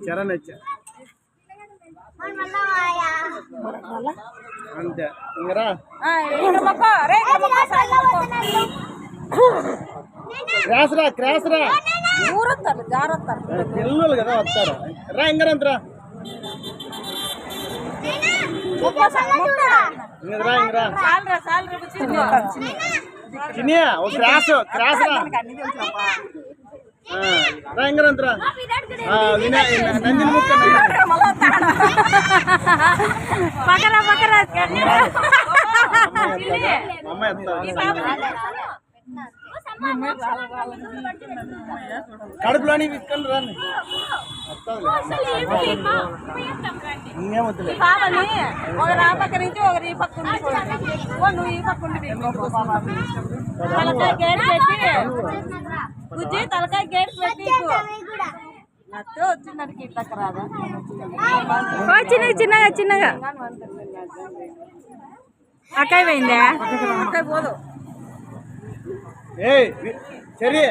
చరణ్ వచ్చా అంతే ఇంకరా క్రాస్ రా పిల్లలు కదా వస్తారు రా ఇంకరంతరా ఇంకరా చినియా ఓ క్రాస్ రా ఇంకరంతరా నందిని ముక్క కడుపులోని తీసుకొని రాని ఇంకేమొద్దులే ఒకరు ఆ పక్క నుంచి ఒకరు ఈ పక్క నువ్వు ఈ పక్క తలకాయ గేట్ పెట్టి బుజ్జి తలకాయ గేట్ పెట్టి నచ్చో వచ్చిందానికి ఇట్లక్క రాదా చిన్నగా అక్కయ్య పోయిందా అక్కయ్య పోదు సరే